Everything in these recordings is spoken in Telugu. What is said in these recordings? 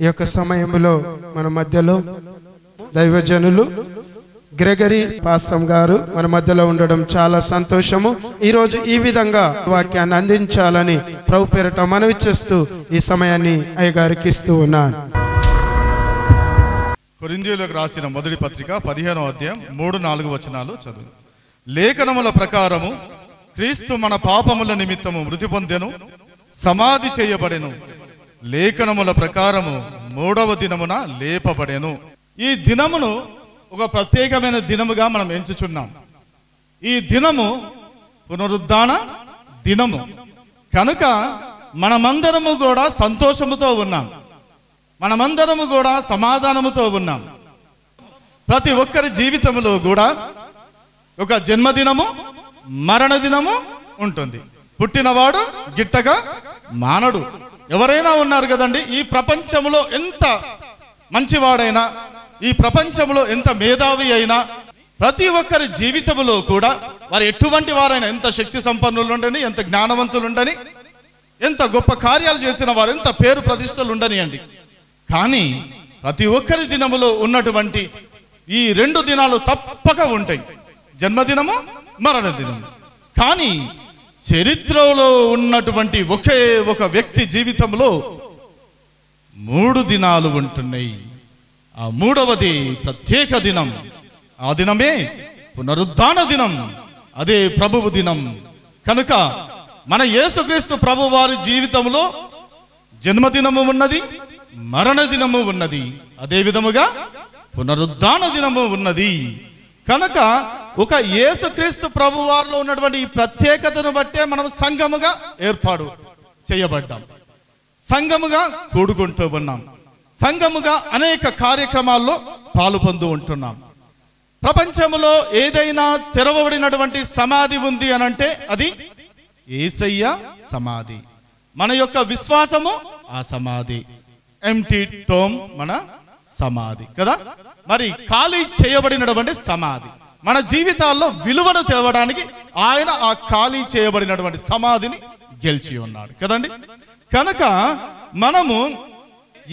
యొక్క సమయంలో మన మధ్యలో దైవజనులు గ్రెగరీ పాస్సం గారు మన మధ్యలో ఉండడం చాలా సంతోషము. ఈరోజు ఈ విధంగా వాక్యాన్ని అందించాలని ప్రభు పేరట మనవి చేస్తూ ఈ సమయాన్ని అయ్యగారికి ఇస్తూ ఉన్నాను. కొరింథీయులకు రాసిన మొదటి పత్రిక 15వ అధ్యాయం 3-4 వచనాలు చదువు. లేఖనముల ప్రకారము క్రీస్తు మన పాపముల నిమిత్తము మృతి పొందెను, సమాధి చేయబడెను, లేఖనముల ప్రకారము 3వ దినమున లేపబడెను. ఈ దినమును ఒక ప్రత్యేకమైన దినముగా మనం ఎంచుచున్నాం. ఈ దినము పునరుద్ధాన దినము కనుక మనమందరము కూడా సంతోషముతో ఉన్నాం, మనమందరము కూడా సమాధానముతో ఉన్నాం. ప్రతి ఒక్కరి జీవితంలో కూడా ఒక జన్మదినము, మరణ దినము ఉంటుంది. పుట్టినవాడు గిట్టగా మానడు. ఎవరైనా ఉన్నారు కదండి, ఈ ప్రపంచంలో ఎంత మంచివాడైనా, ఈ ప్రపంచంలో ఎంత మేధావి అయినా, ప్రతి ఒక్కరి జీవితంలో కూడా వారు ఎటువంటి వారైనా, ఎంత శక్తి సంపన్నులు ఉండని, ఎంత జ్ఞానవంతులు ఉండని, ఎంత గొప్ప కార్యాలు చేసిన వారు, ఎంత పేరు ప్రతిష్టలు ఉండని అండి, కానీ ప్రతి ఒక్కరి దినములో ఉన్నటువంటి ఈ 2 దినాలు తప్పక ఉంటాయి, జన్మదినము, మరణ దినము. కానీ చరిత్రలో ఉన్నటువంటి ఒకే ఒక వ్యక్తి జీవితంలో 3 దినాలు ఉంటున్నాయి. ఆ 3వది ప్రత్యేక దినం. ఆ దినమే పునరుద్ధాన దినం, అదే ప్రభువు దినం. కనుక మన యేసుక్రీస్తు ప్రభు వారి జీవితంలో జన్మదినము ఉన్నది, మరణ దినము ఉన్నది, అదే విధముగా పునరుద్ధాన దినము ఉన్నది. కనుక ఒక యేసుక్రీస్తు ప్రభు వారిలో ఉన్నటువంటి ఈ ప్రత్యేకతను బట్టే మనం సంఘముగా ఏర్పాటు చేయబడ్డాం, సంఘముగా కూడుకుంటూ ఉన్నాం, సంఘముగా అనేక కార్యక్రమాల్లో పాలు పొందు ఉంటున్నాం. ప్రపంచంలో ఏదైనా తెరవబడినటువంటి సమాధి ఉంది అనంటే అది యేసయ్య సమాధి. మన యొక్క విశ్వాసము ఆ సమాధి, ఎంటీ టోమ్ మన సమాధి కదా. మరి ఖాళీ చేయబడినటువంటి సమాధి మన జీవితాల్లో విలువను తేవడానికి ఆయన ఆ ఖాళీ చేయబడినటువంటి సమాధిని గెలిచి ఉన్నాడు కదండి. కనుక మనము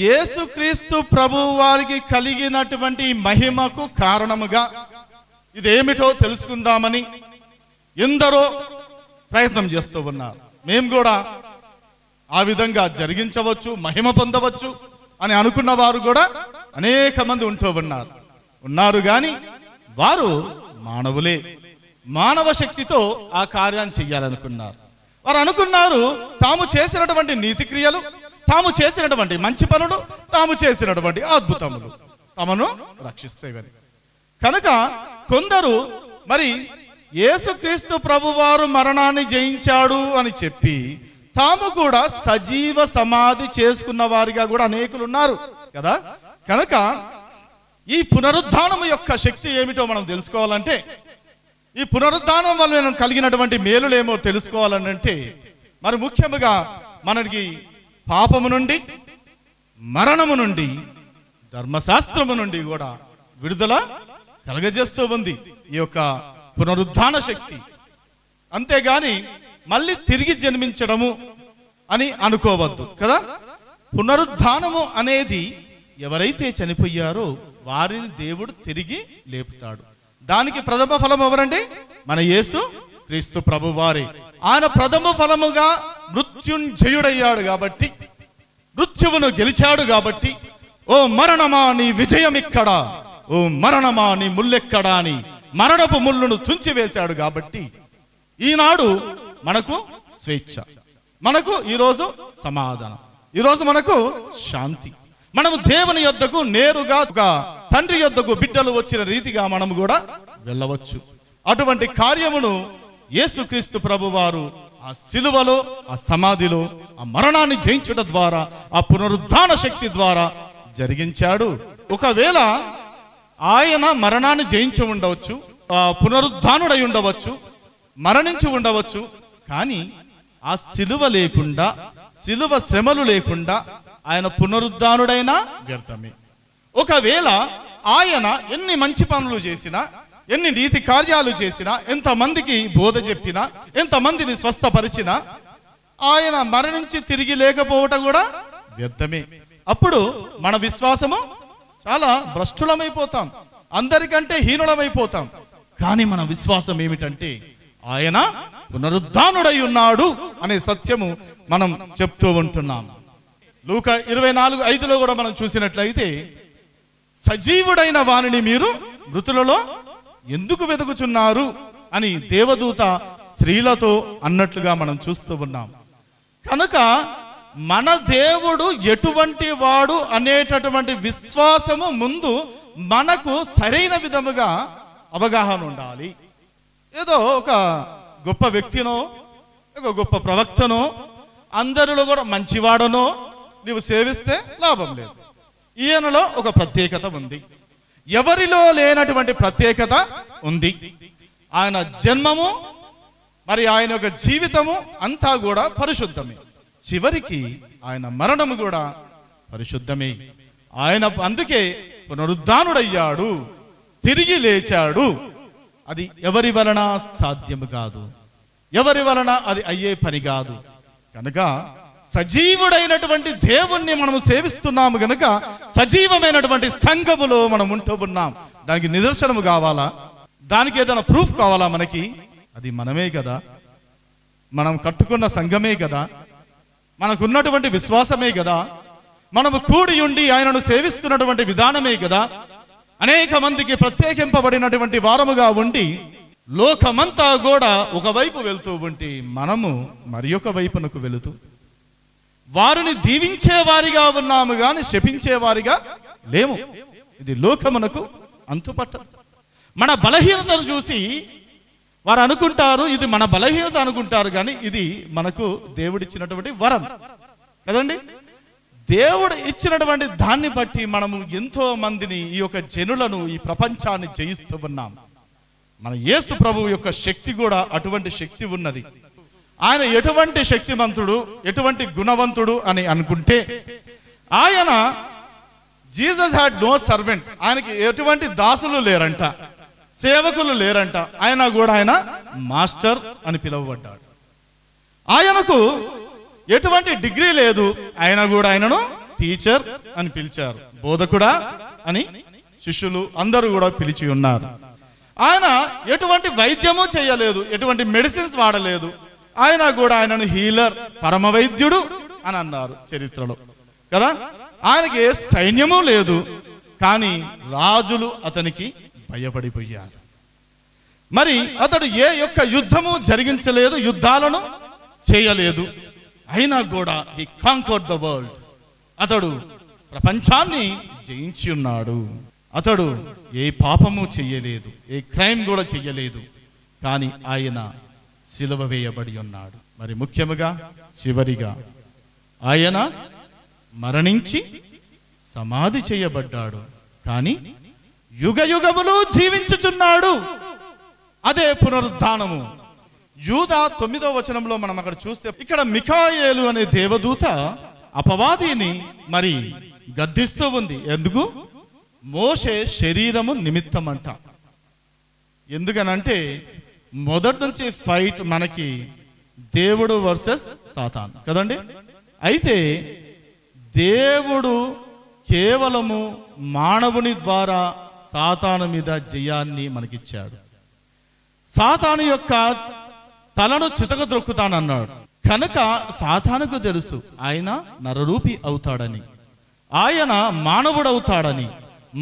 యేసుక్రీస్తు ప్రభు వారికి కలిగినటువంటి మహిమకు కారణముగా ఇదేమిటో తెలుసుకుందామని ఎందరో ప్రయత్నం చేస్తూ ఉన్నారు. మేము కూడా ఆ విధంగా జరిగించవచ్చు, మహిమ పొందవచ్చు అని అనుకున్న వారు కూడా అనేక మంది ఉన్నారు కానీ వారు మానవులే, మానవ శక్తితో ఆ కార్యాన్ని చెయ్యాలనుకున్నారు. వారు అనుకున్నారు తాము చేసినటువంటి నీతి క్రియలు, తాము చేసినటువంటి మంచి పనులు, తాము చేసినటువంటి అద్భుతములు తమను రక్షిస్తాయని. కనుక కొందరు మరి యేసుక్రీస్తు ప్రభువారు మరణాన్ని జయించాడు అని చెప్పి తాము కూడా సజీవ సమాధి చేసుకున్న వారిగా కూడా అనేకులు ఉన్నారు కదా. కనుక ఈ పునరుద్ధానం యొక్క శక్తి ఏమిటో మనం తెలుసుకోవాలంటే, ఈ పునరుద్ధానం వల్ల కలిగినటువంటి మేలులేమో తెలుసుకోవాలంటే, మరి ముఖ్యముగా మనకి పాపము నుండి, మరణము నుండి, ధర్మశాస్త్రము నుండి కూడా విడుదల కలగజేస్తూ ఉంది ఈ యొక్క పునరుద్ధాన శక్తి. అంతేగాని మళ్ళీ తిరిగి జన్మించడము అని అనుకోవద్దు కదా. పునరుద్ధానము అనేది ఎవరైతే చనిపోయారో వారిని దేవుడు తిరిగి లేపుతాడు. దానికి ప్రథమ ఫలం ఎవరండి? మన యేసు క్రీస్తు ప్రభు వారే. ఆయన ప్రథమ ఫలముగా మృత్యుంజయుడయ్యాడు కాబట్టి, మృత్యువును గెలిచాడు కాబట్టి, ఓ మరణమా నీ విజయం ఎక్కడా, ఓ మరణమా నీ ముల్లెక్కడా అని మరణపు ముళ్ళును తుంచివేశాడు కాబట్టి ఈనాడు మనకు స్వేచ్ఛ, మనకు ఈరోజు సమాధానం, ఈరోజు మనకు శాంతి. మనము దేవుని యొద్దకు నేరుగా తండ్రి యొద్దకు బిడ్డలు వచ్చిన రీతిగా మనము కూడా వెళ్ళవచ్చు. అటువంటి కార్యమును యేసుక్రీస్తు ప్రభువారు ఆ సిలువలో, ఆ సమాధిలో, ఆ మరణాన్ని జయించడం ద్వారా, ఆ పునరుద్ధాన శక్తి ద్వారా జరిగించాడు. ఒకవేళ ఆయన మరణాన్ని జయించి ఉండవచ్చు, పునరుద్ధానుడై ఉండవచ్చు, మరణించి ఉండవచ్చు, కానీ ఆ సిలువ లేకుండా, సిలువ శ్రమలు లేకుండా ఆయన పునరుద్ధానుడైనా వ్యర్థమే. ఒకవేళ ఆయన ఎన్ని మంచి పనులు చేసినా, ఎన్ని నీతి కార్యాలు చేసినా, ఎంతమందికి బోధ చెప్పినా, ఎంతమందిని స్వస్థపరిచినా ఆయన మరణించి తిరిగి లేకపోవటం కూడా వ్యర్థమే. అప్పుడు మన విశ్వాసము చాలా భ్రష్టులమైపోతాం, అందరికంటే హీనులమైపోతాం. కానీ మన విశ్వాసం ఏమిటంటే ఆయన పునరుద్ధానుడై ఉన్నాడు అనే సత్యము మనం చెప్తూ ఉంటున్నాం. లూకా 24:5లో కూడా మనం చూసినట్లయితే, సజీవుడైన వానిని మీరు మృతులలో ఎందుకు వెతుకుచున్నారు అని దేవదూత స్త్రీలతో అన్నట్లుగా మనం చూస్తూ ఉన్నాం. కనుక మన దేవుడు ఎటువంటి వాడు అనేటటువంటి విశ్వాసము ముందు మనకు సరైన విధముగా అవగాహన ఉండాలి. ఏదో ఒక గొప్ప వ్యక్తినో, ఒక గొప్ప ప్రవక్తనో, అందరిలో కూడా మంచివాడనో నీవు సేవిస్తే లాభం లేదు. ఈయనలో ఒక ప్రత్యేకత ఉంది, ఎవరిలో లేనటువంటి ప్రత్యేకత ఉంది. ఆయన జన్మము మరి ఆయన యొక్క జీవితము అంతా కూడా పరిశుద్ధమే. చివరికి ఆయన మరణము కూడా పరిశుద్ధమే. ఆయన అందుకే పునరుద్ధానుడయ్యాడు, తిరిగి లేచాడు. అది ఎవరి వలన సాధ్యము కాదు, ఎవరి వలన అది అయ్యే పని కాదు. కనుక సజీవుడైనటువంటి దేవుణ్ణి మనము సేవిస్తున్నాము గనుక సజీవమైనటువంటి సంఘములో మనం ఉంటూ ఉన్నాం. దానికి నిదర్శనము కావాలా, దానికి ఏదైనా ప్రూఫ్ కావాలా మనకి? అది మనమే కదా, మనం కట్టుకున్న సంఘమే కదా, మనకున్నటువంటి విశ్వాసమే కదా, మనము కూడి ఉండి ఆయనను సేవిస్తున్నటువంటి విధానమే కదా, అనేక మందికి ప్రత్యేకింపబడినటువంటి వారముగా ఉండి లోకమంతా కూడా ఒకవైపు వెళ్తూ ఉంటే మనము మరి ఒక వైపునకు వెళుతూ వారిని దీవించే వారిగా ఉన్నాము కానీ శపించే వారిగా లేము. ఇది లోకమునకు అంతుపట్టదు. మన బలహీనతను చూసి వారు అనుకుంటారు ఇది మన బలహీనత అనుకుంటారు, కానీ ఇది మనకు దేవుడిచ్చినటువంటి వరం కదండి. దేవుడు ఇచ్చినటువంటి దాన్ని బట్టి మనము ఎంతో మందిని, ఈ యొక్క జనులను, ఈ ప్రపంచాన్ని జయిస్తూ ఉన్నాం. మన యేసు ప్రభువు యొక్క శక్తి కూడా అటువంటి శక్తి ఉన్నది. ఆయన ఎటువంటి శక్తిమంతుడు, ఎటువంటి గుణవంతుడు అని అనుకుంటే, ఆయన జీసస్ హ్యాడ్ నో సర్వెంట్స్, ఆయనకి ఎటువంటి దాసులు లేరంట, సేవకులు లేరంట. ఆయన కూడా ఆయన మాస్టర్ అని పిలువబడ్డాడు. ఆయనకు ఎటువంటి డిగ్రీ లేదు, ఆయన కూడా ఆయనను టీచర్ అని పిలిచారు, బోధకుడా అని శిష్యులు అందరూ కూడా పిలిచి ఉన్నారు. ఆయన ఎటువంటి వైద్యము చేయలేదు, ఎటువంటి మెడిసిన్స్ వాడలేదు, ఆయన కూడా ఆయనను హీలర్, పరమ వైద్యుడు అని అన్నారు చరిత్రలో కదా. ఆయనకి ఏ సైన్యము లేదు, కానీ రాజులు అతనికి భయపడిపోయారు. మరి అతడు ఏ యొక్క యుద్ధము జరిగించలేదు, యుద్ధాలను చేయలేదు, అయినా కూడా హి కాంక్వర్డ్ ద వరల్డ్. అతడు ప్రపంచాన్ని జయించి ఉన్నాడు. అతడు ఏ పాపము చెయ్యలేదు, ఏ క్రైమ్ కూడా చెయ్యలేదు, కానీ ఆయన సిలువ వేయబడి ఉన్నాడు. మరి ముఖ్యముగా చివరిగా ఆయన మరణించి సమాధి చేయబడ్డాడు, కానీ యుగ యుగములు జీవించుచున్నాడు. అదే పునరుద్ధానము. యూదా 9వ వచనంలో మనం అక్కడ చూస్తే, ఇక్కడ మిఖాయేలు అనే దేవదూత అపవాదిని మరి గద్దిస్తూ ఉంది. ఎందుకు? మోషే శరీరము నిమిత్తం అంట. ఎందుకనంటే మొదటి నుంచి ఫైట్ మనకి దేవుడు వర్సెస్ సాతాన్ కదండి. అయితే దేవుడు కేవలము మానవుని ద్వారా సాతాను మీద జయాన్ని మనకిచ్చాడు. సాతాను యొక్క తలను చితకద్రొక్కుతానన్నాడు. కనుక సాతానుకు తెలుసు ఆయన నరరూపి అవుతాడని, ఆయన మానవుడవుతాడని,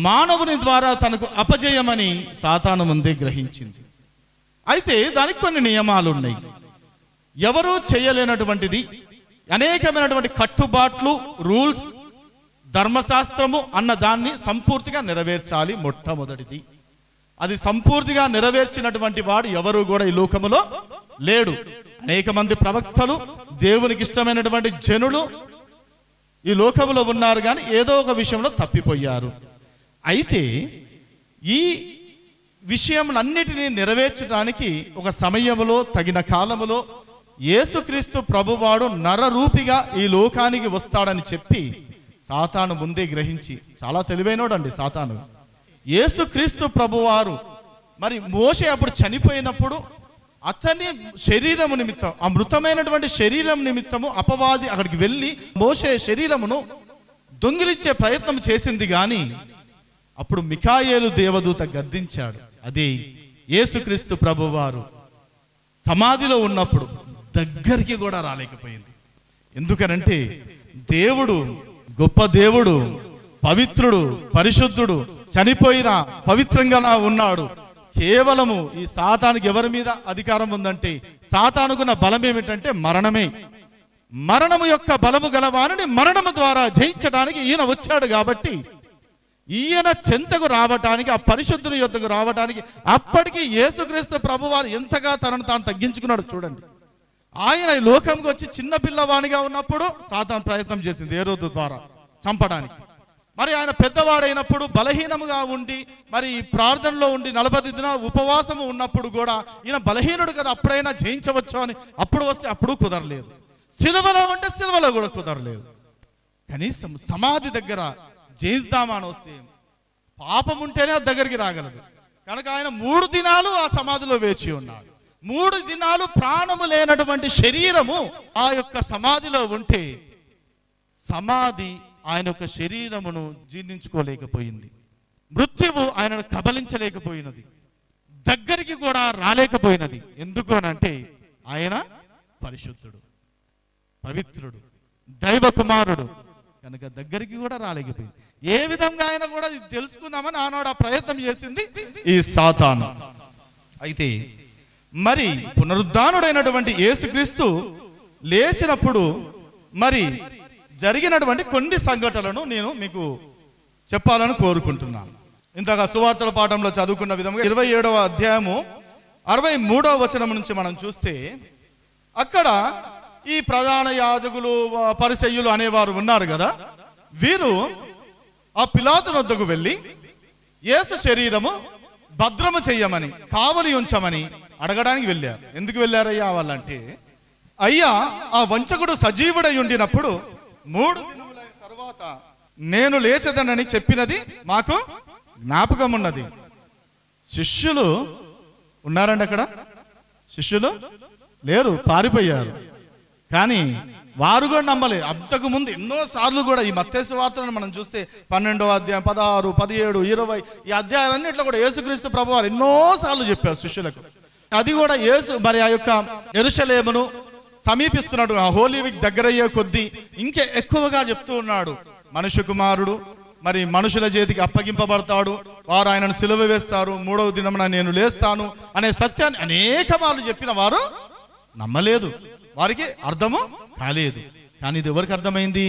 మానవుని ద్వారా తనకు అపజయమని సాతాను ముందే గ్రహించింది. అయితే దానికి కొన్ని నియమాలు ఉన్నాయి. ఎవరూ చేయలేనటువంటిది, అనేకమైనటువంటి కట్టుబాట్లు, రూల్స్, ధర్మశాస్త్రము అన్న దాన్ని సంపూర్తిగా నెరవేర్చాలి. మొట్టమొదటిది అది సంపూర్తిగా నెరవేర్చినటువంటి వాడు ఎవరు కూడా ఈ లోకములో లేడు. అనేక మంది ప్రవక్తలు, దేవునికి ఇష్టమైనటువంటి జనులు ఈ లోకములో ఉన్నారు, కానీ ఏదో ఒక విషయంలో తప్పిపోయారు. అయితే ఈ విషయములన్నిటినీ నెరవేర్చడానికి ఒక సమయములో, తగిన కాలములో యేసుక్రీస్తు ప్రభువాడు నరరూపిగా ఈ లోకానికి వస్తాడని చెప్పి సాతాను ముందే గ్రహించి, చాలా తెలివైనోడండి సాతాను. యేసుక్రీస్తు ప్రభువారు మరి మోషే అప్పుడు చనిపోయినప్పుడు అతని శరీరము నిమిత్తం, ఆ మృతమైనటువంటి శరీరం నిమిత్తము అపవాది అక్కడికి వెళ్ళి మోషే శరీరమును దొంగిలించే ప్రయత్నం చేసింది కానీ అప్పుడు మిఖాయేలు దేవదూత గద్దించాడు. అది యేసుక్రీస్తు ప్రభువారు సమాధిలో ఉన్నప్పుడు దగ్గరికి కూడా రాలేకపోయింది. ఎందుకనంటే దేవుడు గొప్ప దేవుడు, పవిత్రుడు, పరిశుద్ధుడు, చనిపోయిన పవిత్రంగా ఉన్నాడు. కేవలము ఈ సాతానుకి ఎవరి మీద అధికారం ఉందంటే, సాతానుకున్న బలం ఏమిటంటే మరణమే. మరణము యొక్క బలము గలవారిని మరణము ద్వారా జయించడానికి ఈయన వచ్చాడు. కాబట్టి ఈయన చెంతకు రావటానికి, ఆ పరిశుద్ధుని యొద్దకు రావటానికి అప్పటికి యేసుక్రీస్తు ప్రభువారు ఎంతగా తనను తాను తగ్గించుకున్నాడు చూడండి. ఆయన ఈ లోకంకి వచ్చి చిన్న పిల్లవాడిగా ఉన్నప్పుడు సాతాను ప్రయత్నం చేసింది హేరోదు ద్వారా చంపడానికి. మరి ఆయన పెద్దవాడైనప్పుడు బలహీనముగా ఉండి మరి ప్రార్థనలో ఉండి 40 దినాలు ఉపవాసము ఉన్నప్పుడు కూడా ఈయన బలహీనుడు కదా, అప్పుడైనా జయించవచ్చు అని అప్పుడు వస్తే అప్పుడు కుదరలేదు. సిలువలో ఉంటే సిలువలో కూడా కుదరలేదు. కనీసం సమాధి దగ్గర జయిద్దామా అని వస్తే పాపం ఉంటేనే అది దగ్గరికి రాగలదు. కనుక ఆయన 3 దినాలు ఆ సమాధిలో వేచి ఉన్నాడు. 3 దినాలు ప్రాణము లేనటువంటి శరీరము ఆ యొక్క సమాధిలో ఉంటే సమాధి ఆయన యొక్క శరీరమును జీర్ణించుకోలేకపోయింది. మృత్యువు ఆయనను కబలించలేకపోయినది, దగ్గరికి కూడా రాలేకపోయినది. ఎందుకు అనంటే ఆయన పరిశుద్ధుడు, పవిత్రుడు, దైవ కుమారుడు కనుక దగ్గరికి కూడా రాలేకపోయింది. ఏ విధంగా ఆయన కూడా ఇది తెలుసుకుందామని ఆనాడు ఆ ప్రయత్నం చేసింది ఈ సాతాను. అయితే మరి పునరుద్ధానుడైనటువంటి యేసుక్రీస్తు లేచినప్పుడు మరి జరిగినటువంటి కొన్ని సంఘటనలను నేను మీకు చెప్పాలని కోరుకుంటున్నాను. ఇంతగా సువార్తల పాఠంలో చదువుకున్న విధంగా 27వ అధ్యాయము 63వ వచనం నుంచి మనం చూస్తే అక్కడ ఈ ప్రధాన యాజకులు పరిసయ్యులు అనేవారు ఉన్నారు కదా, వీరు ఆ పిలాతు వద్దకు వెళ్ళి యేసు శరీరము భద్రము చెయ్యమని, కావలి ఉంచమని అడగడానికి వెళ్ళారు. ఎందుకు వెళ్ళారయ్యా వాళ్ళంటే, అయ్యా ఆ వంచకుడు సజీవుడై ఉండినప్పుడు 3 దినములైన తర్వాత నేను లేచదనని చెప్పినది మాకు జ్ఞాపకం ఉన్నది. శిష్యులు ఉన్నారండి అక్కడ, శిష్యులు లేరు, పారిపోయారు. కానీ వారు కూడా నమ్మలేదు. అంతకు ముందు ఎన్నోసార్లు కూడా ఈ మత్తయి సువార్తలను మనం చూస్తే 12వ అధ్యాయం 16, 17, 20 ఈ అధ్యాయాలన్నింటిలో కూడా యేసుక్రీస్తు ప్రభువారు ఎన్నోసార్లు చెప్పారు శిష్యులకు. అది కూడా యేసు మరి ఆ యొక్క యెరూషలేమును సమీపిస్తున్నాడు, ఆ హోలీ వీక్ దగ్గరయ్యే కొద్దీ ఇంకే ఎక్కువగా చెప్తూ ఉన్నాడు. మనుష్య కుమారుడు మరి మనుషుల చేతికి అప్పగింపబడతాడు, వారు ఆయనను సిలువ వేస్తారు, 3వ దినమున నేను లేస్తాను అనే సత్యాన్ని అనేక మార్లు చెప్పిన వారు నమ్మలేదు, వారికి అర్థము కాలేదు. కానీ ఇది ఎవరికి అర్థమైంది?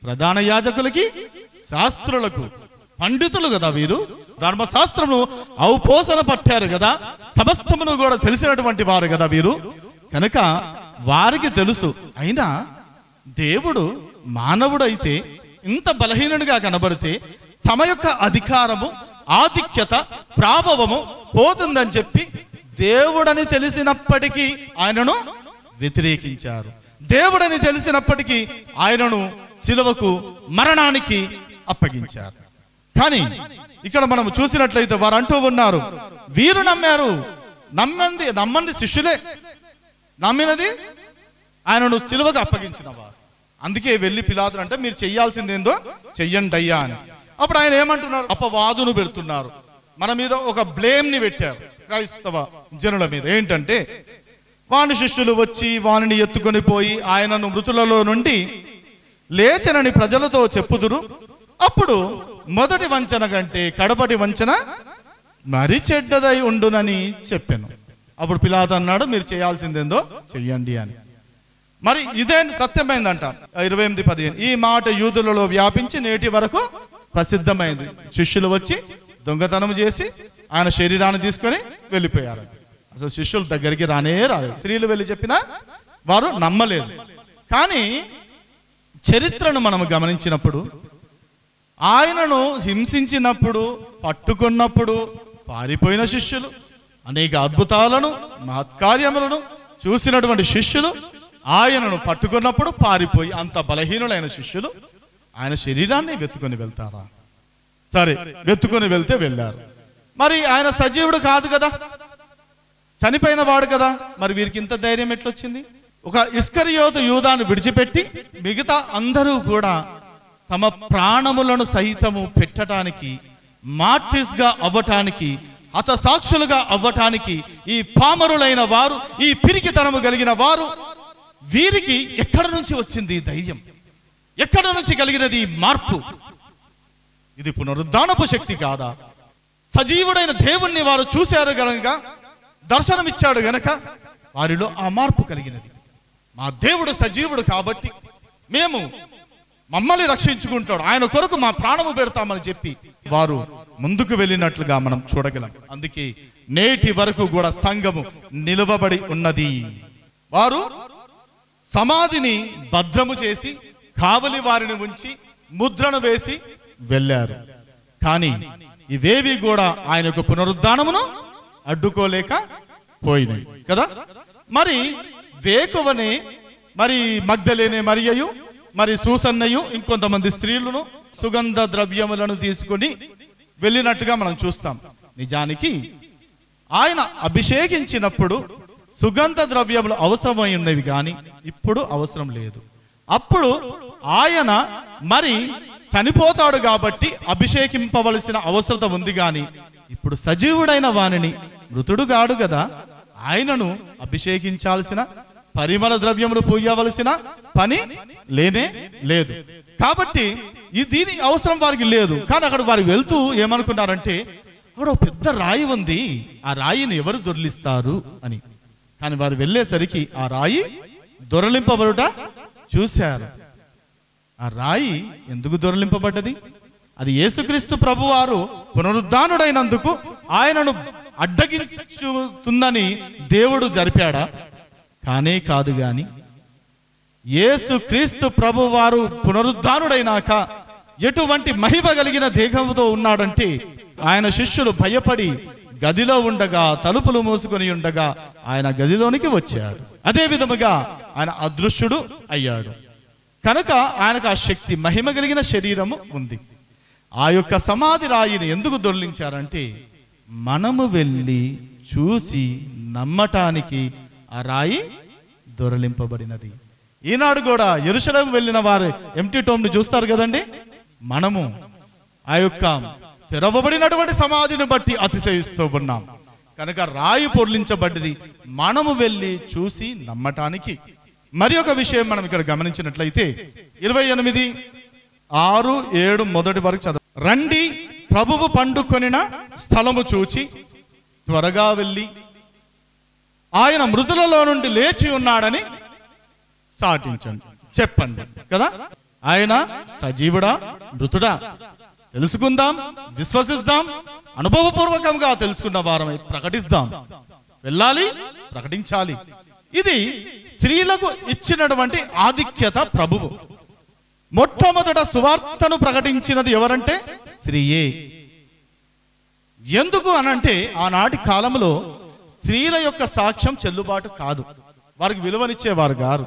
ప్రధాన యాజకులకి, శాస్త్రులకు, పండితులు కదా వీరు, ధర్మశాస్త్రము ఔపోసన పట్టారు కదా, సమస్తమును కూడా తెలిసినటువంటి వారు కదా వీరు. కనుక వారికి తెలుసు. అయినా దేవుడు మానవుడైతే ఇంత బలహీనుడిగా కనబడితే తమ యొక్క అధికారము, ఆధిక్యత, ప్రాభవము పోతుందని చెప్పి దేవుడని తెలిసినప్పటికీ ఆయనను వ్యతిరేకించారు. దేవుడని తెలిసినప్పటికీ ఆయనను సిలువకు, మరణానికి అప్పగించారు. కానీ ఇక్కడ మనం చూసినట్లయితే వారు అంటూ ఉన్నారు, వీరు నమ్మారు, నమ్మంది శిష్యులే, నమ్మినది ఆయనను సిలువకు అప్పగించిన వారు. అందుకే వెళ్ళి పిలాతును అంటే మీరు చెయ్యాల్సిందేందో చెయ్యండి అయ్యా అని. అప్పుడు ఆయన ఏమంటున్నారు? అపవాదును పెడుతున్నారు, మన మీద ఒక బ్లేమ్ని పెట్టారు క్రైస్తవ జనుల మీద. ఏంటంటే వాని శిష్యులు వచ్చి వానిని ఎత్తుకొని పోయి ఆయనను మృతులలో నుండి లేచనని ప్రజలతో చెప్పుదురు, అప్పుడు మొదటి వంచన కంటే కడపటి వంచన మరి చెడ్డదై ఉండునని చెప్పాను. అప్పుడు పిలాతు అన్నాడు, మీరు చేయాల్సిందేందో చెయ్యండి అని. మరి ఇదే సత్యమైందంట. 28:15 ఈ మాట యూదులలో వ్యాపించి నేటి వరకు ప్రసిద్ధమైంది. శిష్యులు వచ్చి దొంగతనం చేసి ఆయన శరీరాన్ని తీసుకొని వెళ్ళిపోయారు. అసలు శిష్యుల దగ్గరికి రాలేదు. స్త్రీలు వెళ్ళి చెప్పినా వారు నమ్మలేదు. కానీ చరిత్రను మనం గమనించినప్పుడు ఆయనను హింసించినప్పుడు, పట్టుకున్నప్పుడు పారిపోయిన శిష్యులు, అనేక అద్భుతాలను, మహత్కార్యములను చూసినటువంటి శిష్యులు, ఆయనను పట్టుకున్నప్పుడు పారిపోయి అంత బలహీనులైన శిష్యులు ఆయన శరీరాన్ని వెతుకొని వెళ్తారా? సరే, వెతుకొని వెళ్తే వెళ్ళారు. మరి ఆయన సజీవుడు కాదు కదా, చనిపోయిన వాడు కదా, మరి వీరికి ఇంత ధైర్యం ఎట్లొచ్చింది? ఒక ఇస్కరియోతు యూదాను విడిచిపెట్టి మిగతా అందరూ కూడా తమ ప్రాణములను సహితము పెట్టడానికి, మార్టిర్స్గా అవ్వటానికి, హతసాక్షులుగా అవ్వటానికి ఈ పామరులైన వారు, ఈ పిరికితనము కలిగిన వారు, వీరికి ఎక్కడ నుంచి వచ్చింది ఈ ధైర్యం? ఎక్కడ నుంచి కలిగినది ఈ మార్పు? ఇది పునరుద్ధానపు శక్తి కాదా? సజీవుడైన దేవుణ్ణి వారు చూశారు గనక, దర్శనమిచ్చాడు గనక వారిలో ఆ మార్పు కలిగినది. మా దేవుడు సజీవుడు కాబట్టి మేము మమ్మల్ని రక్షించుకుంటాడు, ఆయన కొరకు మా ప్రాణము పెడతామని చెప్పి వారు ముందుకు వెళ్ళినట్లుగా మనం చూడగలం. అందుకే నేటి వరకు కూడా సంఘము నిలవబడి ఉన్నది. వారు సమాధిని భద్రము చేసి కావలి వారిని ఉంచి ముద్రను వేసి వెళ్ళారు. కానీ ఇవేవి కూడా ఆయన యొక్క పునరుద్ధానమును అడ్డుకోలేక పోయినాయి కదా. మరి వేకువనే మరి మగ్దలేనే మరియయు, మరి సూసన్నయు, ఇంకొంతమంది స్త్రీలను సుగంధ ద్రవ్యములను తీసుకొని వెళ్ళినట్టుగా మనం చూస్తాం. నిజానికి ఆయన అభిషేకించినప్పుడు సుగంధ ద్రవ్యములు అవసరమై ఉన్నవి కానీ ఇప్పుడు అవసరం లేదు. అప్పుడు ఆయన మరి చనిపోతాడు కాబట్టి అభిషేకింపవలసిన అవసరత ఉంది కానీ ఇప్పుడు సజీవుడైన వానిని, మృతుడు కాడు కదా, ఆయనను అభిషేకించాల్సిన, పరిమళ ద్రవ్యములు పూయవలసిన పని లేనే లేదు. కాబట్టి దీని అవసరం వారికి లేదు. కానీ అక్కడ వారు వెళ్తూ ఏమనుకున్నారంటే, అక్కడ ఒక పెద్ద రాయి ఉంది, ఆ రాయిని ఎవరు దొర్లిస్తారు అని. కానీ వారు వెళ్ళేసరికి ఆ రాయి దొరలింపబడుట చూశారు. ఆ రాయి ఎందుకు దొరలింపబడ్డది? అది యేసుక్రీస్తు ప్రభువారు పునరుద్ధానుడైనందుకు ఆయనను అడ్డగించుతుందని దేవుడు జరిపాడా? కానే కాదు. గాని యేసుక్రీస్తు ప్రభువారు పునరుద్ధానుడైనాక ఎటువంటి మహిమ కలిగిన దేహంతో ఉన్నాడంటే, ఆయన శిష్యులు భయపడి గదిలో ఉండగా, తలుపులు మూసుకొని ఉండగా ఆయన గదిలోనికి వచ్చాడు. అదే విధముగా ఆయన అదృశ్యుడు అయ్యాడు. కనుక ఆయనకు ఆ శక్తి, మహిమ కలిగిన శరీరము ఉంది. ఆ యొక్క సమాధి రాయిని ఎందుకు దొర్లించారంటే, మనము వెళ్ళి చూసి నమ్మటానికి ఆ రాయి దొరలింపబడినది. ఈనాడు కూడా యెరూషలేము వెళ్ళిన వారు ఎంటీ టోమ్ ని చూస్తారు కదండి. మనము ఆ యొక్క తెరవబడినటువంటి సమాధిని బట్టి అతిశయిస్తూ ఉన్నాం. కనుక రాయి పొర్లించబడ్డది మనము వెళ్ళి చూసి నమ్మటానికి. మరి ఒక విషయం మనం ఇక్కడ గమనించినట్లయితే 28, 6, 7 మొదటి వరకు చదువు. రండి, ప్రభువు పండుకొనిన స్థలము చూచి త్వరగా వెళ్ళి ఆయన మృతులలో నుండి లేచి ఉన్నాడని సాటించండి, చెప్పండి కదా. ఆయన సజీవుడా, మృతుడా తెలుసుకుందాం, విశ్వసిద్దాం, అనుభవపూర్వకంగా తెలుసుకున్న వారమై ప్రకటిద్దాం. వెళ్ళాలి, ప్రకటించాలి. ఇది స్త్రీలకు ఇచ్చినటువంటి ఆధిక్యత ప్రభువు. మొట్టమొదట సువార్తను ప్రకటించినది ఎవరంటే స్త్రీయే. ఎందుకు అనంటే ఆనాటి కాలంలో స్త్రీల యొక్క సాక్ష్యం చెల్లుబాటు కాదు, వారికి విలువనిచ్చేవారు గారు.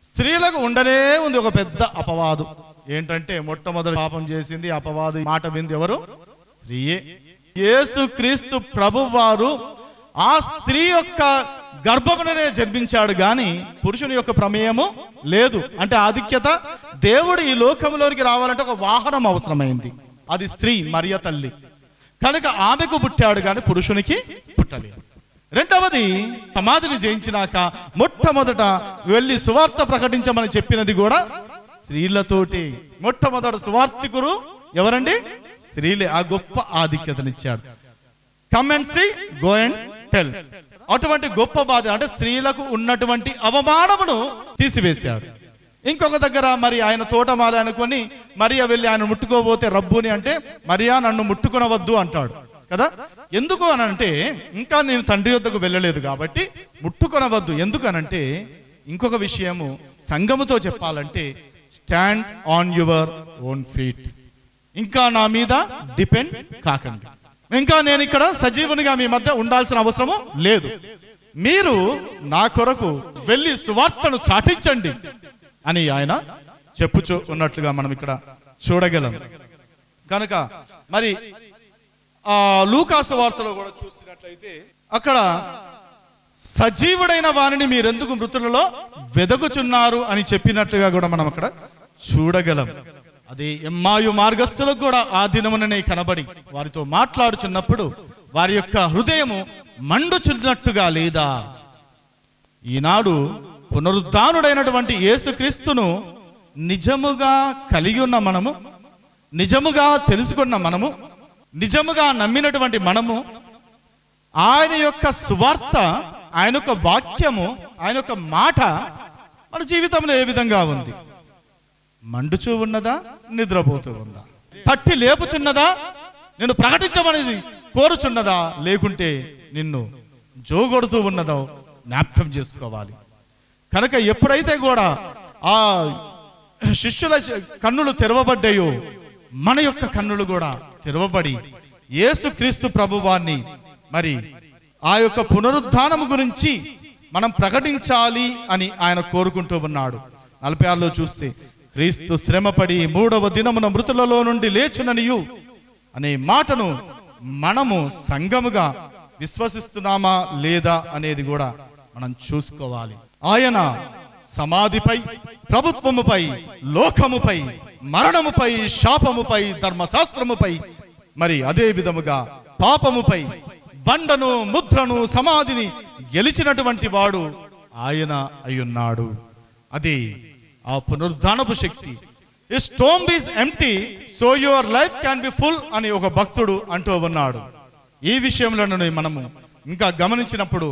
స్త్రీలకు ఉండనే ఉంది ఒక పెద్ద అపవాదు. ఏంటంటే మొట్టమొదటి పాపం చేసింది, అపవాదు మాట వింది ఎవరు? స్త్రీయే. యేసుక్రీస్తు ప్రభువారు ఆ స్త్రీ యొక్క గర్భముననే జన్మించాడు గాని పురుషుని యొక్క ప్రమేయము లేదు. అంటే ఆధిక్యత, దేవుడు ఈ లోకంలోనికి రావాలంటే ఒక వాహనం అవసరమైంది, అది స్త్రీ, మరియ తల్లి. కనుక ఆమెకు పుట్టాడు కానీ పురుషునికి పుట్టలేదు. రెండవది, సమాధిని జయించినాక మొట్టమొదట వెళ్ళి సువార్త ప్రకటించమని చెప్పినది కూడా స్త్రీలతోటి. మొట్టమొదటి సువార్తికురు ఎవరండి? స్త్రీలే. ఆ గొప్ప ఆధిక్యతనిచ్చాడు. Come and see, go and tell. అటువంటి గొప్ప బాధ అంటే స్త్రీలకు ఉన్నటువంటి అవమానమును తీసివేశాడు. ఇంకొక దగ్గర మరి ఆయన తోటమాలి అనుకొని మరియా వెళ్ళి ఆయన ముట్టుకోబోతే రబ్బుని అంటే, మరియా నన్ను ముట్టుకునవద్దు అంటాడు కదా. ఎందుకు అనంటే, ఇంకా నేను తండ్రి వద్దకు వెళ్ళలేదు కాబట్టి ముట్టుకొనవద్దు. ఎందుకు అనంటే, ఇంకొక విషయము సంఘముతో చెప్పాలంటే, stand on your own feet. ఇంకా నా మీద డిపెండ్ కాకండి. ఇంకా నేను ఇక్కడ సజీవునిగా మీ మధ్య ఉండాల్సిన అవసరము లేదు. మీరు నా కొరకు వెళ్ళి సువార్తను చాటించండి అని ఆయన చెప్పుచూ ఉన్నట్లుగా మనం ఇక్కడ చూడగలం. కనుక మరి ఆ లూకాసు వార్తలో కూడా చూసినట్లయితే అక్కడ సజీవుడైన వారిని మీరెందుకు మృతులలో వెదకుచున్నారు అని చెప్పినట్లుగా కూడా మనం అక్కడ చూడగలం. అది ఎమ్మాయు మార్గస్థులకు కూడా ఆ దినముననే కనబడి వారితో మాట్లాడుచున్నప్పుడు వారి యొక్క హృదయము మండుచున్నట్టుగా లేదా? ఈనాడు పునరుద్ధానుడైనటువంటి యేసుక్రీస్తును నిజముగా కలిగి ఉన్న మనము, నిజముగా తెలుసుకున్న మనము, నిజముగా నమ్మినటువంటి మనము, ఆయన యొక్క సువార్త, ఆయన యొక్క వాక్యము, ఆయన యొక్క మాట మన జీవితంలో ఏ విధంగా ఉంది? మండుచూ ఉన్నదా? నిద్రపోతూ ఉందా? తట్టి లేపుచున్నదా? నిన్ను ప్రకటించమని కోరుచున్నదా? లేకుంటే నిన్ను జోగొడుతూ ఉన్నదో జ్ఞాపకం చేసుకోవాలి. కనుక ఎప్పుడైతే కూడా ఆ శిష్యుల కన్నులు తెరవబడ్డాయో, మన యొక్క కన్నులు కూడా తెరవబడి యేసుక్రీస్తు ప్రభువాన్ని మరి ఆ యొక్క పునరుద్ధానము గురించి మనం ప్రకటించాలి అని ఆయన కోరుకుంటూ ఉన్నాడు. 46లో చూస్తే, క్రీస్తు శ్రమపడి 3వ దినమున మృతులలో నుండి లేచుననియు అనే మాటను మనము సంఘముగా విశ్వసిస్తున్నామా లేదా అనేది కూడా మనం చూసుకోవాలి. ఆయన సమాధిపై, ప్రభుత్వముపై, లోకముపై, మరణముపై, శాపముపై, ధర్మశాస్త్రముపై, మరి అదే విధముగా పాపముపై బండను, ముద్రను, సమాధిని గెలిచినటువంటి వాడు ఆయన అయ్యున్నాడు. అది ఆ పునరుద్ధానపు శక్తి. ఏ స్టోమ్ is empty so your life can be full అని ఒక భక్తుడు అంటూ ఉన్నాడు. ఈ విషయంలోనే మనము ఇంకా గమనించినప్పుడు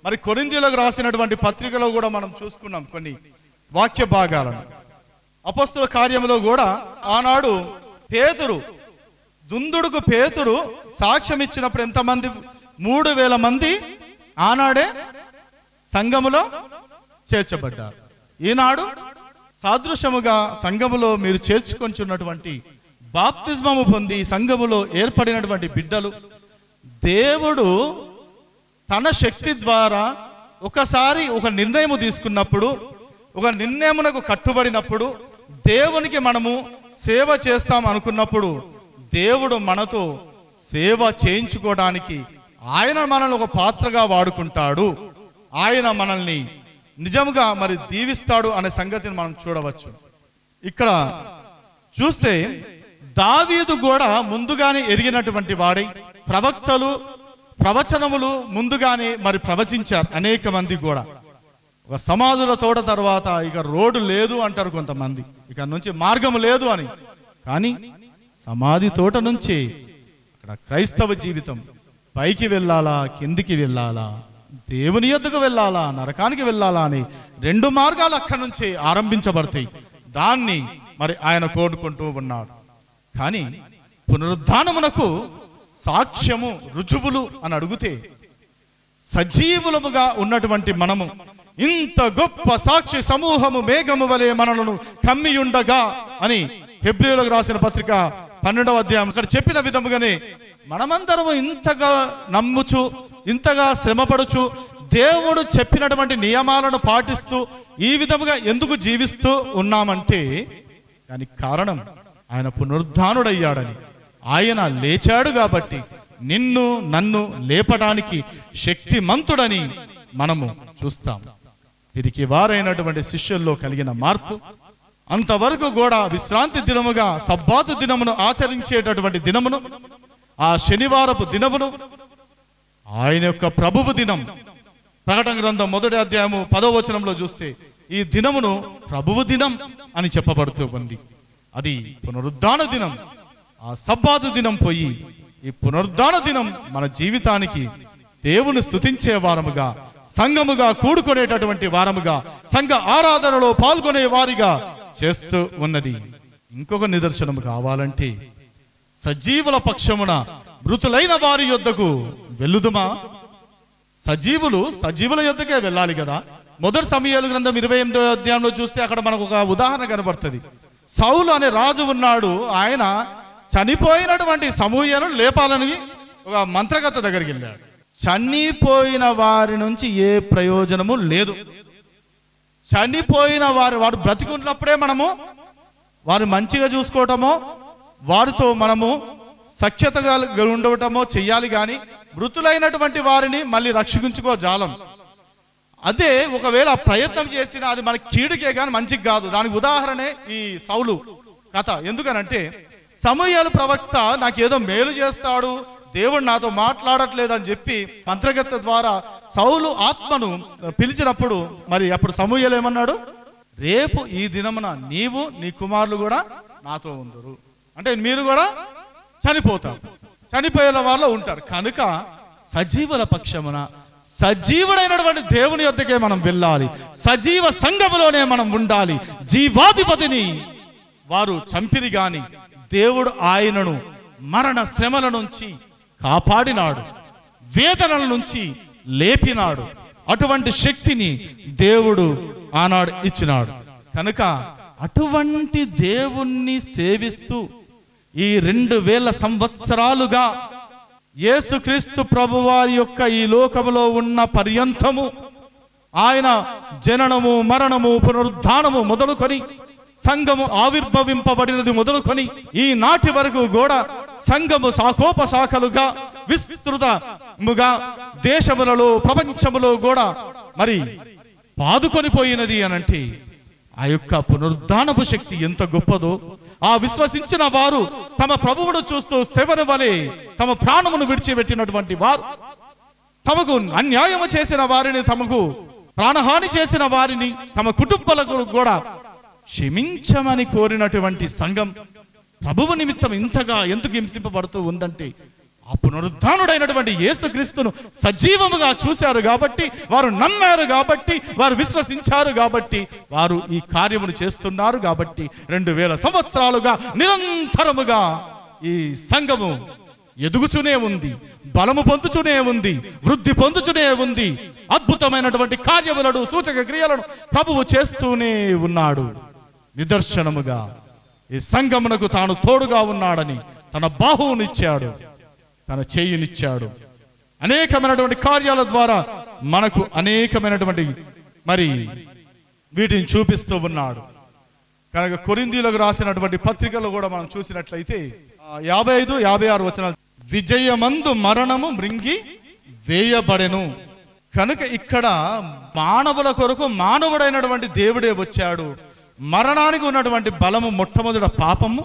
మరి కొరింథీయులకు రాసినటువంటి పత్రికలో కూడా మనం చూసుకున్నాం కొన్ని వాక్య భాగాలను. అపొస్తలుల కార్యములో కూడా ఆనాడు పేతురు, దుందుడుకు పేతురు సాక్ష్యం ఇచ్చినప్పుడు ఎంతమంది? 3000 మంది ఆనాడే సంఘములో చేర్చబడ్డారు. ఈనాడు సాదృశ్యముగా సంఘములో మీరు చేర్చుకొంచున్నటువంటి, బాప్తిస్మము పొంది సంఘములో ఏర్పడినటువంటి బిడ్డలు, దేవుడు తన శక్తి ద్వారా ఒకసారి ఒక నిర్ణయం తీసుకున్నప్పుడు, ఒక నిర్ణయమునకు కట్టుబడినప్పుడు, దేవునికి మనము సేవ చేస్తాం అనుకున్నప్పుడు, దేవుడు మనతో సేవ చేయించుకోవడానికి ఆయన మనల్ని ఒక పాత్రగా వాడుకుంటాడు. ఆయన మనల్ని నిజముగా మరి దీవిస్తాడు అనే సంగతిని మనం చూడవచ్చు. ఇక్కడ చూస్తే దావీదు కూడా ముందుగానే ఎరిగినటువంటి వాడై, ప్రవక్తలు ప్రవచనములు ముందుగానే మరి ప్రవచించారు అనేక మంది కూడా. ఒక సమాధుల తోట తర్వాత ఇక రోడ్డు లేదు అంటారు కొంతమంది, ఇక నుంచి మార్గం లేదు అని. కానీ సమాధి తోట నుంచి అక్కడ క్రైస్తవ జీవితం పైకి వెళ్ళాలా, కిందికి వెళ్ళాలా, దేవుని యొద్దకు వెళ్ళాలా, నరకానికి వెళ్ళాలా అని 2 మార్గాలు అక్కడి నుంచి ఆరంభించబడతాయి. దాన్ని మరి ఆయన కోరుకుంటూ ఉన్నాడు. కానీ పునరుద్ధానమునకు సాక్ష్యము, రుజువులు అని అడిగితే, సజీవులముగా ఉన్నటువంటి మనము, ఇంత గొప్ప సాక్షి సమూహము మేఘము వలె మనలను కమ్మియుండగా అని హెబ్రీయులకు రాసిన పత్రిక 12వ అధ్యాయం ఇక్కడ చెప్పిన విధముగానే మనమందరము ఇంతగా నమ్ముచు, ఇంతగా శ్రమపడుచు, దేవుడు చెప్పినటువంటి నియమాలను పాటిస్తూ ఈ విధముగా ఎందుకు జీవిస్తూ ఉన్నామంటే దానికి కారణం ఆయన పునరుద్ధానుడయ్యాడని, ఆయన లేచాడు కాబట్టి నిన్ను నన్ను లేపడానికి శక్తిమంతుడని మనము చూస్తాం. వీరికి వారైనటువంటి శిష్యుల్లో కలిగిన మార్పు, అంతవరకు కూడా విశ్రాంతి దినముగా సబ్బాతు దినమును ఆచరించేటటువంటి దినమును, ఆ శనివారపు దినమును ఆయన యొక్క ప్రభువు దినం, ప్రకటన గ్రంథం 1వ అధ్యాయము 10వ వచనంలో చూస్తే ఈ దినమును ప్రభువు దినం అని చెప్పబడుతూ ఉంది. అది పునరుద్ధాన దినం. ఆ సబ్బాతు దినం పోయి ఈ పునరుద్ధాన దినం మన జీవితానికి దేవుని స్తుతించే వారముగా, సంఘముగా కూడుకునేటటువంటి వారముగా, సంఘ ఆరాధనలో పాల్గొనే వారిగా చేస్తూ ఉన్నది. ఇంకొక నిదర్శనం కావాలంటే, సజీవుల పక్షమున మృతులైన వారి యొద్దకు వెళ్ళుదుమా? సజీవుల యొద్దకే వెళ్ళాలి కదా. 1 సమూయేలు గ్రంథం 28వ అధ్యాయంలో చూస్తే అక్కడ మనకు ఒక ఉదాహరణ కనబడుతుంది. సౌలు అనే రాజు ఉన్నాడు. ఆయన చనిపోయినటువంటి సమూయేలు లేపాలని ఒక మంత్రగత దగ్గరికి వెళ్ళాడు. చనిపోయిన వారి నుంచి ఏ ప్రయోజనము లేదు. చనిపోయిన వాడు బ్రతికున్నప్పుడే మనము వారు మంచిగా చూసుకోవటమో, వారితో మనము సఖ్యతగా ఉండటమో చెయ్యాలి. కానీ మృతులైనటువంటి వారిని మళ్ళీ రక్షించుకోజాలం. అదే ఒకవేళ ప్రయత్నం చేసినా అది మన కీడుకే కానీ మంచికి కాదు. దానికి ఉదాహరణే ఈ సౌలు. కథ. ఎందుకనంటే సమూయేలు ప్రవక్త నాకేదో మేలు చేస్తాడు, దేవుడు నాతో మాట్లాడట్లేదు అని చెప్పి మంత్రగత్తె ద్వారా సౌలు ఆత్మను పిలిచినప్పుడు మరి అప్పుడు సమూయేలు ఏమన్నాడు? రేపు ఈ దినమున నీవు నీ కుమారులు కూడా నాతో ఉందరు, అంటే మీరు కూడా చనిపోతారు, చనిపోయేల వాళ్ళు ఉంటారు. కనుక సజీవుల పక్షమున సజీవుడైనటువంటి దేవుని యొద్దకే మనం వెళ్ళాలి, సజీవ సంఘములోనే మనం ఉండాలి. జీవాధిపతిని వారు చంపిరి గాని దేవుడు ఆయనను మరణ శ్రమల నుంచి కాపాడినాడు, వేదనల నుంచి లేపినాడు. అటువంటి శక్తిని దేవుడు ఆనాడు ఇచ్చినాడు. కనుక అటువంటి దేవుణ్ణి సేవిస్తూ ఈ 2000 సంవత్సరాలుగా యేసుక్రీస్తు ప్రభువారి యొక్క ఈ లోకములో ఉన్న పర్యంతము ఆయన జననము, మరణము, పునరుద్ధానము మొదలుకొని సంఘము ఆవిర్భవింపబడినది మొదలుకొని ఈనాటి వరకు కూడా సంఘము శాఖోపశాఖలుగా విస్తృతముగా దేశములలో ప్రపంచములో కూడా మరి పాదుకొని పోయినది అనంటే ఆ యొక్క పునరుద్ధానపు శక్తి ఎంత గొప్పదో. ఆ విశ్వసించిన వారు తమ ప్రభువును చూస్తూ స్తెఫను వలె తమ ప్రాణమును విడిచిపెట్టినటువంటి వారు, తమకు అన్యాయము చేసిన వారిని, తమకు ప్రాణహాని చేసిన వారిని, తమ కుటుంబాలకు కూడా క్షమించమని కోరినటువంటి సంఘం ప్రభువు నిమిత్తం ఇంతగా ఎందుకు హింసింపబడుతూ ఉందంటే ఆ పునరుద్ధానుడైనటువంటి యేసుక్రీస్తును సజీవముగా చూశారు కాబట్టి, వారు నమ్మారు కాబట్టి, వారు విశ్వసించారు కాబట్టి, వారు ఈ కార్యమును చేస్తున్నారు కాబట్టి 2000 సంవత్సరాలుగా నిరంతరముగా ఈ సంఘము ఎదుగుతూనే ఉంది, బలము పొందుతూనే ఉంది, వృద్ధి పొందుతూనే ఉంది. అద్భుతమైనటువంటి కార్యములను, సూచక క్రియలను ప్రభువు చేస్తూనే ఉన్నాడు. నిదర్శనముగా ఈ సంఘమునకు తాను తోడుగా ఉన్నాడని తన బాహువునిచ్చాడు, తన చేయునిచ్చాడు. అనేకమైనటువంటి కార్యాల ద్వారా మనకు అనేకమైనటువంటి మరి వీటిని చూపిస్తూ ఉన్నాడు. కనుక కొరింథీయులకు రాసినటువంటి పత్రికలో కూడా మనం చూసినట్లయితే 55, 56 వచనాలు, విజయమందు మరణము మృంగి వేయబడెను. కనుక ఇక్కడ మానవుల కొరకు మానవుడైనటువంటి దేవుడే వచ్చాడు. మరణానికి ఉన్నటువంటి బలము మొట్టమొదట పాపము,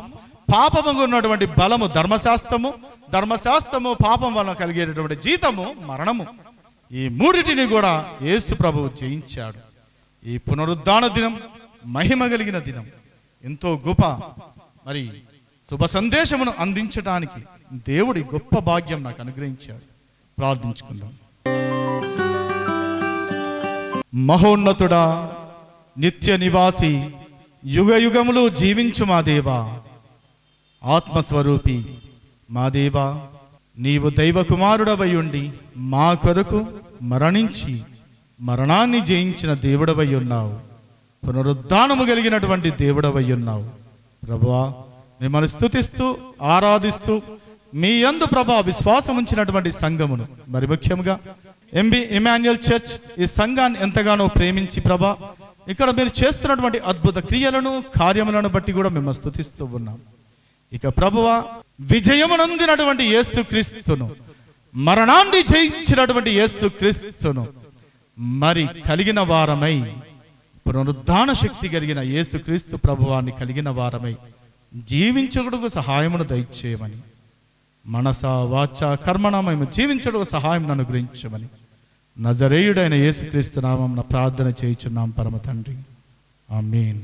పాపముకు ఉన్నటువంటి బలము ధర్మశాస్త్రము, ధర్మశాస్త్రము పాపం వలన కలిగేటటువంటి జీతము మరణము. ఈ మూడిటిని కూడా యేసు ప్రభువు జయించాడు. ఈ పునరుద్ధాన దినం మహిమ కలిగిన దినం, ఎంతో గొప్ప మరి శుభ సందేశమును అందించడానికి దేవుడి గొప్ప భాగ్యం నాకు అనుగ్రహించాడు. ప్రార్థించుకుందాం. మహోన్నతుడా, నిత్య నివాసి, యుగ యుగములు జీవించు మా దేవా, ఆత్మస్వరూపి మా దేవా, నీవు దైవ కుమారుడవై ఉండి మా కొరకు మరణించి మరణాన్ని జయించిన దేవుడవై ఉన్నావు. పునరుద్ధానము కలిగినటువంటి దేవుడవై ఉన్నావు. ప్రభువా, మిమ్మల్ని స్తుతిస్తూ ఆరాధిస్తూ మీ యందు ప్రభా విశ్వాసం ఉంచినటువంటి సంఘమును, మరి ముఖ్యంగా ఎంబీ ఇమాన్యుయల్ చర్చ్ ఈ సంఘాన్ని ఎంతగానో ప్రేమించి ప్రభా ఇక్కడ మీరు చేస్తున్నటువంటి అద్భుత క్రియలను, కార్యములను బట్టి కూడా మిమ్మల్ని స్తుతిస్తూ ఉన్నాం. ఇక ప్రభువా, విజయమునందినటువంటి యేసుక్రీస్తును, మరణాన్ని జయించినటువంటి యేసుక్రీస్తును మరి కలిగిన వారమై, పునరుద్ధాన శక్తి కలిగిన యేసుక్రీస్తు ప్రభువాన్ని కలిగిన వారమై జీవించుటకు సహాయమును దయచేయమని, మనస వాచ కర్మణ మేము జీవించుటకు సహాయం అనుగ్రహించమని నజరేయుడైన యేసుక్రీస్తు నామమున ప్రార్థన చేయుచున్నాం పరమ తండ్రి. ఆమేన్.